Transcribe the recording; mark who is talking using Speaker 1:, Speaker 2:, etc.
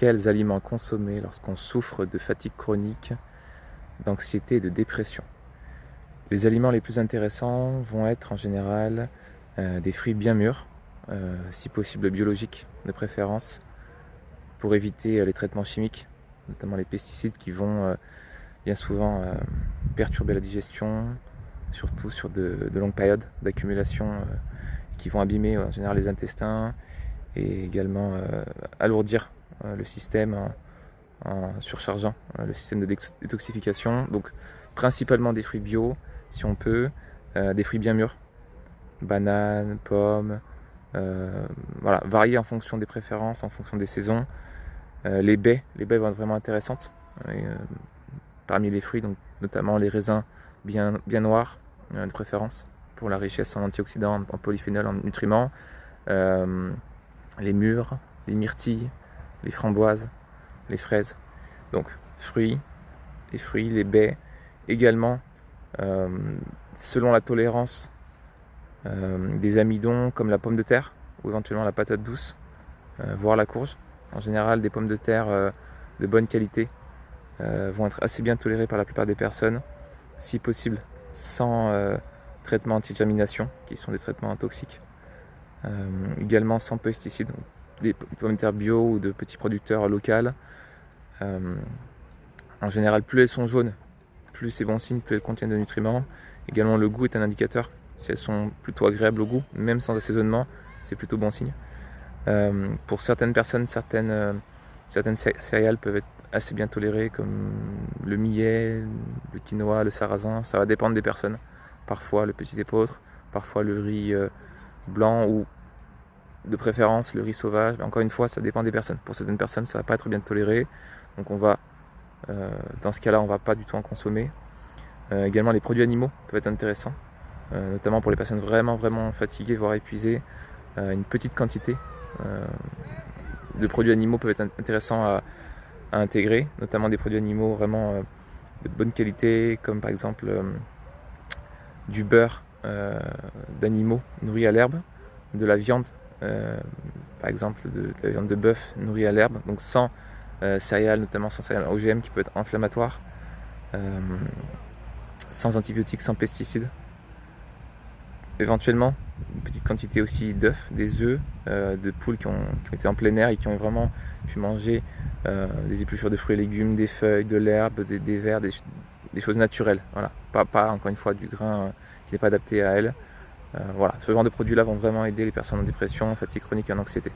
Speaker 1: Quels aliments consommer lorsqu'on souffre de fatigue chronique, d'anxiété et de dépression? Les aliments les plus intéressants vont être en général des fruits bien mûrs, si possible biologiques de préférence, pour éviter les traitements chimiques, notamment les pesticides qui vont bien souvent perturber la digestion, surtout sur de longues périodes d'accumulation, qui vont abîmer en général les intestins et également alourdir le système en surchargeant le système de détoxification. Donc principalement des fruits bio si on peut, des fruits bien mûrs, bananes, pommes, voilà, variés en fonction des préférences, en fonction des saisons. Les baies vont être vraiment intéressantes. Parmi les fruits, donc notamment les raisins bien noirs de préférence pour la richesse en antioxydants, en polyphénols, en nutriments. Les mûres, les myrtilles, les framboises, les fraises. Donc les fruits, les baies. Également, selon la tolérance des amidons comme la pomme de terre ou éventuellement la patate douce, voire la courge. En général, des pommes de terre de bonne qualité vont être assez bien tolérées par la plupart des personnes, si possible sans traitement anti-germination, qui sont des traitements toxiques. Également sans pesticides, des pommes de terre bio ou de petits producteurs locaux. En général, plus elles sont jaunes, plus c'est bon signe, plus elles contiennent de nutriments. Également, le goût est un indicateur. Si elles sont plutôt agréables au goût, même sans assaisonnement, c'est plutôt bon signe. Pour certaines personnes, certaines céréales peuvent être assez bien tolérées, comme le millet, le quinoa, le sarrasin. Ça va dépendre des personnes. Parfois le petit épeautre, parfois le riz blanc ou de préférence le riz sauvage. Mais encore une fois, ça dépend des personnes. Pour certaines personnes, ça va pas être bien toléré. Donc dans ce cas-là, on va pas du tout en consommer. Également, les produits animaux peuvent être intéressants, notamment pour les personnes vraiment fatiguées, voire épuisées. Une petite quantité de produits animaux peuvent être intéressants à intégrer, notamment des produits animaux vraiment de bonne qualité, comme par exemple du beurre d'animaux nourris à l'herbe, de la viande, par exemple de la viande de bœuf nourrie à l'herbe, donc sans céréales, notamment sans céréales OGM qui peut être inflammatoire, sans antibiotiques, sans pesticides. Éventuellement, une petite quantité aussi d'œufs, des œufs de poules qui ont été en plein air et qui ont vraiment pu manger des épluchures de fruits et légumes, des feuilles, de l'herbe, des vers, des choses naturelles. Voilà. Pas encore une fois du grain qui n'est pas adapté à elles. Voilà. Ce genre de produits-là vont vraiment aider les personnes en dépression, fatigue chronique et en anxiété.